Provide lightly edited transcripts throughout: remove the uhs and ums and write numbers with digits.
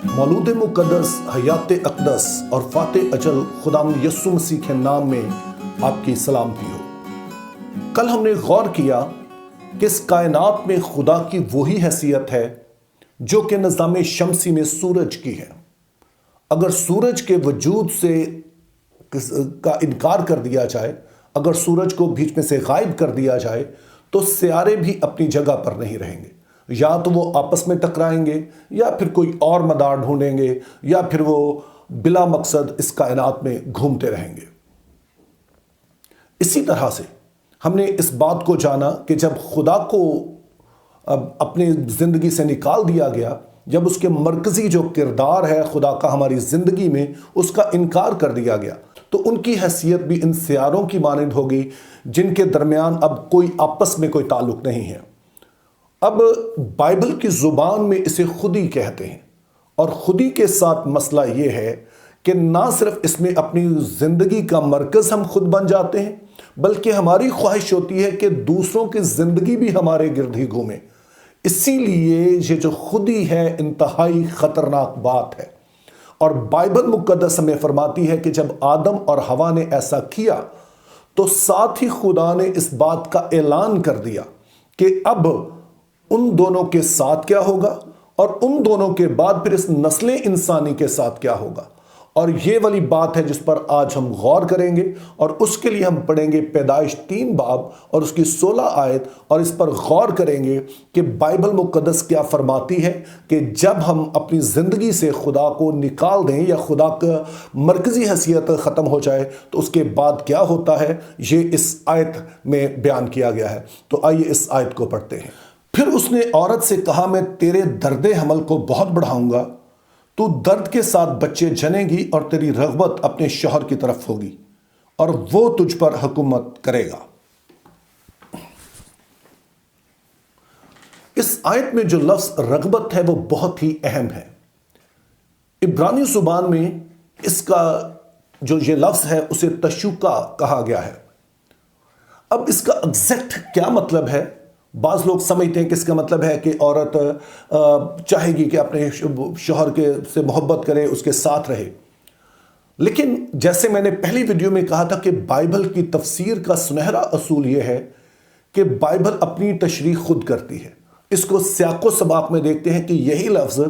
मौलूद मुक़द्दस, हयात अक़दस और फ़ाते अजल खुदावंद यीशु मसीह के नाम में आपकी सलामती हो। कल हमने गौर किया कि इस कायनात में खुदा की वही हैसियत है जो कि निज़ाम शमसी में सूरज की है। अगर सूरज के वजूद से का इनकार कर दिया जाए, अगर सूरज को बीच में से गायब कर दिया जाए, तो सियारे भी अपनी जगह पर नहीं रहेंगे। या तो वो आपस में टकराएंगे, या फिर कोई और मदार ढूंढेंगे, या फिर वो बिला मकसद इस कायनात में घूमते रहेंगे। इसी तरह से हमने इस बात को जाना कि जब खुदा को अपनी ज़िंदगी से निकाल दिया गया, जब उसके मरकज़ी जो किरदार है खुदा का हमारी ज़िंदगी में, उसका इनकार कर दिया गया, तो उनकी हैसियत भी इन सियारों की मानंद होगी जिनके दरमियान अब कोई आपस में कोई ताल्लुक़ नहीं है। अब बाइबल की ज़ुबान में इसे खुदी कहते हैं, और खुदी के साथ मसला ये है कि ना सिर्फ इसमें अपनी ज़िंदगी का मरकज़ हम खुद बन जाते हैं, बल्कि हमारी ख्वाहिश होती है कि दूसरों की ज़िंदगी भी हमारे गिर्द ही घूमे। इसीलिए ये जो खुदी है इंतहाई ख़तरनाक बात है। और बाइबल मुक़द्दस हमें फरमाती है कि जब आदम और हवा ने ऐसा किया, तो साथ ही खुदा ने इस बात का ऐलान कर दिया कि अब उन दोनों के साथ क्या होगा, और उन दोनों के बाद फिर इस नस्ल इंसानी के साथ क्या होगा। और ये वाली बात है जिस पर आज हम गौर करेंगे, और उसके लिए हम पढ़ेंगे पैदाइश 3 बाब और उसकी 16 आयत, और इस पर गौर करेंगे कि बाइबल मुक़द्दस क्या फरमाती है कि जब हम अपनी ज़िंदगी से खुदा को निकाल दें या खुदा का मरकज़ी हैसियत ख़त्म हो जाए, तो उसके बाद क्या होता है, ये इस आयत में बयान किया गया है। तो आइए इस आयत को पढ़ते हैं। फिर उसने औरत से कहा, मैं तेरे दर्द हमल को बहुत बढ़ाऊंगा, तू दर्द के साथ बच्चे जनेगी और तेरी रग़बत अपने शौहर की तरफ होगी और वो तुझ पर हुकूमत करेगा। इस आयत में जो लफ्ज़ रग़बत है वो बहुत ही अहम है। इब्रानी ज़ुबान में इसका जो ये लफ्ज़ है उसे तशुका कहा गया है। अब इसका एग्जैक्ट क्या मतलब है? बाज़ लोग समझते हैं कि इसका मतलब है कि औरत चाहेगी कि अपने शौहर के से मोहब्बत करे, उसके साथ रहे। लेकिन जैसे मैंने पहली वीडियो में कहा था कि बाइबल की तफसीर का सुनहरा असूल यह है कि बाइबल अपनी तशरीह खुद करती है। इसको सियाक़ो सबाक़ में देखते हैं कि यही लफ्ज़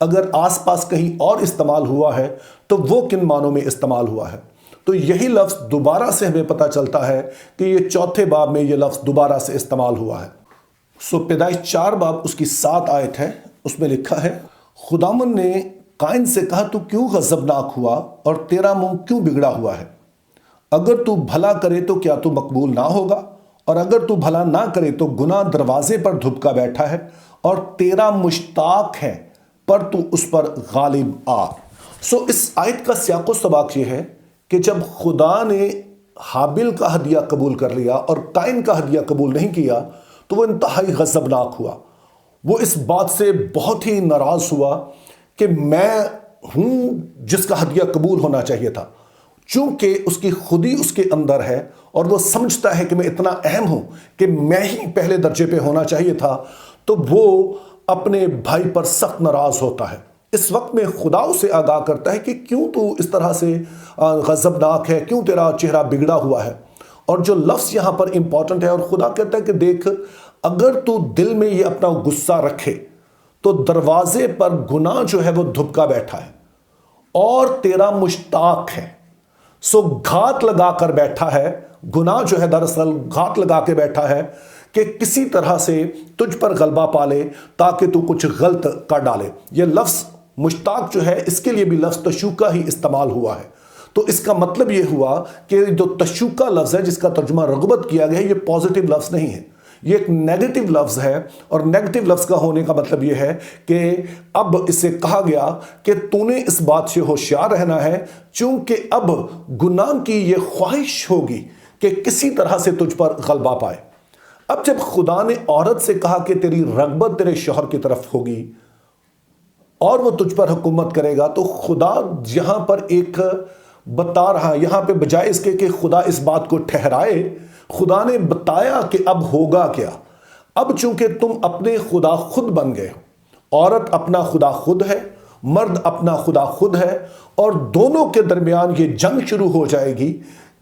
अगर आसपास कहीं और इस्तेमाल हुआ है तो वो किन मानों में इस्तेमाल हुआ है। तो यही लफ्ज़ दोबारा से हमें पता चलता है कि ये 4थे बाब में ये लफ्ज़ दोबारा से इस्तेमाल हुआ है। पैदाइश 4 बाब उसकी 7 आयत है, उसमें लिखा है, खुदावन ने काइन से कहा, तू क्यों गज़बनाक हुआ और तेरा मुंह क्यों बिगड़ा हुआ है? अगर तू भला करे तो क्या तू मकबूल ना होगा, और अगर तू भला ना करे तो गुनाह दरवाजे पर धुपका बैठा है और तेरा मुश्ताक है, पर तू उस पर गालिब आ। इस आयत का सियाक़ो सबाक़ ये है कि जब खुदा ने हाबिल का हदिया कबूल कर लिया और काइन का हदिया कबूल नहीं किया, तो वो इंतहाई गज़बनाक हुआ। वो इस बात से बहुत ही नाराज़ हुआ कि मैं हूँ जिसका हदिया कबूल होना चाहिए था। चूँकि उसकी खुदी उसके अंदर है और वो समझता है कि मैं इतना अहम हूँ कि मैं ही पहले दर्जे पे होना चाहिए था, तो वो अपने भाई पर सख्त नाराज़ होता है। इस वक्त में खुदा उसे आगाह करता है कि क्यों तू इस तरह से गज़बनाक है, क्यों तेरा चेहरा बिगड़ा हुआ है। और जो लफ्ज़ यहाँ पर इंपॉर्टेंट है, और खुदा कहता है कि देख, अगर तू दिल में ये अपना गुस्सा रखे तो दरवाजे पर गुनाह जो है वो धुपका बैठा है और तेरा मुश्ताक है। घात लगा कर बैठा है। गुनाह जो है दरअसल घात लगा के बैठा है कि किसी तरह से तुझ पर गलबा पा ले ताकि तू कुछ गलत कर डाले। ये लफ्ज़ मुश्ताक जो है, इसके लिए भी लफ्ज़ तशुका ही इस्तेमाल हुआ है। तो इसका मतलब ये हुआ कि जो तशुका लफ्ज़ है जिसका तर्जुमा रग़बत किया गया है, ये पॉजिटिव लफ्ज़ नहीं है, ये एक नेगेटिव लफ्ज़ है। और नेगेटिव लफ्ज़ का होने का मतलब ये है कि अब इससे कहा गया कि तूने इस बात से होशियार रहना है, चूँकि अब गुनाह की ये ख्वाहिश होगी कि किसी तरह से तुझ पर गलबा पाए। अब जब खुदा ने औरत से कहा कि तेरी रग़बत तेरे शौहर की तरफ होगी और वो तुझ पर हुकूमत करेगा, तो खुदा यहाँ पर एक बता रहा, यहाँ पे बजाय इसके कि खुदा इस बात को ठहराए, खुदा ने बताया कि अब होगा क्या। अब चूंकि तुम अपने खुदा खुद बन गए हो, औरत अपना खुदा खुद है, مرد اپنا خدا خود ہے، اور دونوں کے درمیان یہ جنگ شروع ہو جائے گی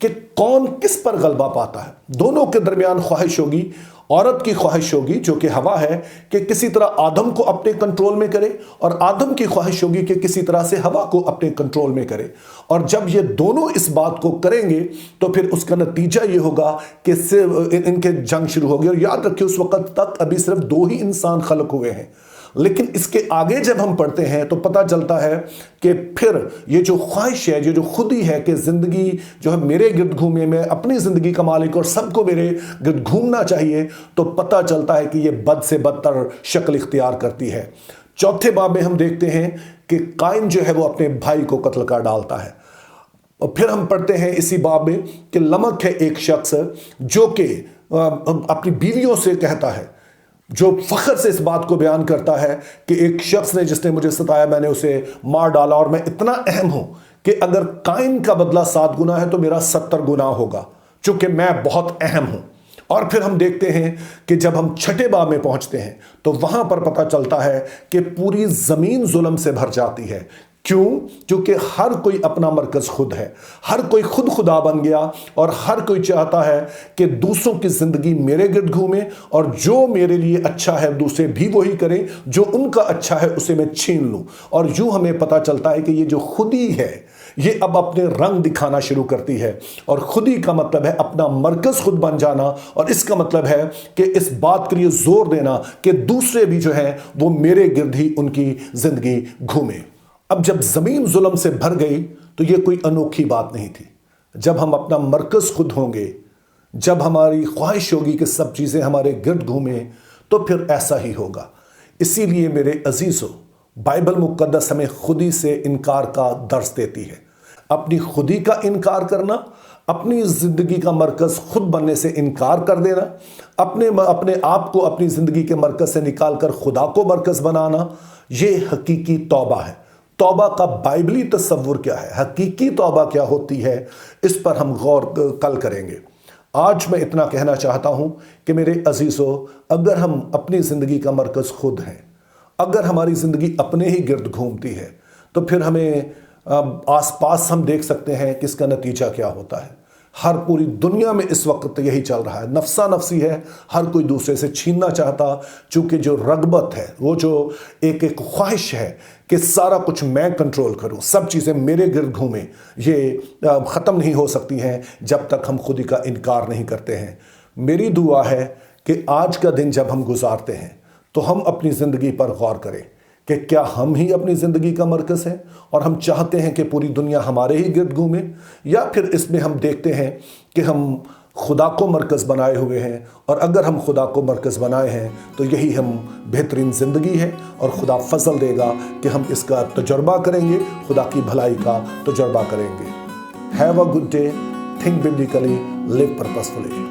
کہ کون کس پر غلبہ پاتا ہے۔ دونوں کے درمیان خواہش ہوگی، عورت کی خواہش ہوگی جو کہ ہوا ہے کہ کسی طرح آدم کو اپنے کنٹرول میں کرے، اور آدم کی خواہش ہوگی کہ کسی طرح سے ہوا کو اپنے کنٹرول میں کرے۔ اور جب یہ دونوں اس بات کو کریں گے تو پھر اس کا نتیجہ یہ ہوگا کہ ان کے جنگ شروع ہوگی۔ اور یاد رکھیں اس وقت تک ابھی صرف 2 ہی انسان خلق ہوئے ہیں، لیکن اس کے آگے جب ہم پڑھتے ہیں تو پتہ چلتا ہے کہ پھر یہ جو خواہش ہے، یہ جو خودی ہے کہ زندگی جو ہے میرے گرد گھومے، میں اپنی زندگی کا مالک اور سب کو میرے گرد گھومنا چاہیے، تو پتہ چلتا ہے کہ یہ بد سے بدتر شکل اختیار کرتی ہے۔ 4 باب میں ہم دیکھتے ہیں کہ قائن جو ہے وہ اپنے بھائی کو قتل کر ڈالتا ہے۔ اور پھر ہم پڑھتے ہیں اسی باب میں کہ لمک ہے ایک شخص جو کہ اپنی بیویوں سے کہتا ہے، جو فخر سے اس بات کو بیان کرتا ہے کہ ایک شخص نے جس نے مجھے ستایا میں نے اسے مار ڈالا، اور میں اتنا اہم ہوں کہ اگر قائن کا بدلہ 7 گنا ہے تو میرا 70 گنا ہوگا، چونکہ میں بہت اہم ہوں۔ اور پھر ہم دیکھتے ہیں کہ جب ہم 6 باب میں پہنچتے ہیں تو وہاں پر پتہ چلتا ہے کہ پوری زمین ظلم سے بھر جاتی ہے۔ کیوں؟ کیونکہ ہر کوئی اپنا مرکز خود ہے، ہر کوئی خود خدا بن گیا، اور ہر کوئی چاہتا ہے کہ دوسروں کی زندگی میرے گرد گھومے، اور جو میرے لیے اچھا ہے دوسرے بھی وہی کریں، جو ان کا اچھا ہے اسے میں چھین لوں۔ اور یوں ہمیں پتہ چلتا ہے کہ یہ جو خودی ہے یہ اب اپنے رنگ دکھانا شروع کرتی ہے، اور خودی کا مطلب ہے اپنا مرکز خود بن جانا، اور اس کا مطلب ہے کہ اس بات کے لیے زور دینا کہ دوسرے بھی جو ہیں وہ میرے گرد ہی ان کی زندگی گھومے۔ اب جب زمین ظلم سے بھر گئی تو یہ کوئی انوکھی بات نہیں تھی۔ جب ہم اپنا مرکز خود ہوں گے، جب ہماری خواہش ہوگی کہ سب چیزیں ہمارے گرد گھومیں، تو پھر ایسا ہی ہوگا۔ اسی لیے میرے عزیزو، بائبل مقدس ہمیں خودی سے انکار کا درس دیتی ہے۔ اپنی خودی کا انکار کرنا، اپنی زندگی کا مرکز خود بننے سے انکار کر دینا، اپنے آپ کو اپنی زندگی کے مرکز سے نکال کر خدا کو مرکز بنانا، یہ حقیقی توبہ ہے۔ توبہ کا بائبلی تصور کیا ہے، حقیقی توبہ کیا ہوتی ہے، اس پر ہم غور کل کریں گے۔ آج میں اتنا کہنا چاہتا ہوں کہ میرے عزیزو، اگر ہم اپنی زندگی کا مرکز خود ہیں، اگر ہماری زندگی اپنے ہی گرد گھومتی ہے، تو پھر ہمیں آس پاس ہم دیکھ سکتے ہیں کہ اس کا نتیجہ کیا ہوتا ہے۔ ہر پوری دنیا میں اس وقت یہی چل رہا ہے، نفسا نفسی ہے، ہر کوئی دوسرے سے چھیننا چاہتا، چونکہ جو رغبت ہے، وہ جو ایک خواہش ہے کہ سارا کچھ میں کنٹرول کروں، سب چیزیں میرے گرد گھومیں، یہ ختم نہیں ہو سکتی ہیں جب تک ہم خودی کا انکار نہیں کرتے ہیں۔ میری دعا ہے کہ آج کا دن جب ہم گزارتے ہیں تو ہم اپنی زندگی پر غور کریں کہ کیا ہم ہی اپنی زندگی کا مرکز ہیں، اور ہم چاہتے ہیں کہ پوری دنیا ہمارے ہی گرد گھومے، یا پھر اس میں ہم دیکھتے ہیں کہ ہم خدا کو مرکز بنائے ہوئے ہیں، اور اگر ہم خدا کو مرکز بنائے ہیں تو یہی ہم بہترین زندگی ہے، اور خدا فضل دے گا کہ ہم اس کا تجربہ کریں گے، خدا کی بھلائی کا تجربہ کریں گے۔ Have a good day, think biblically, live پرپسفلی۔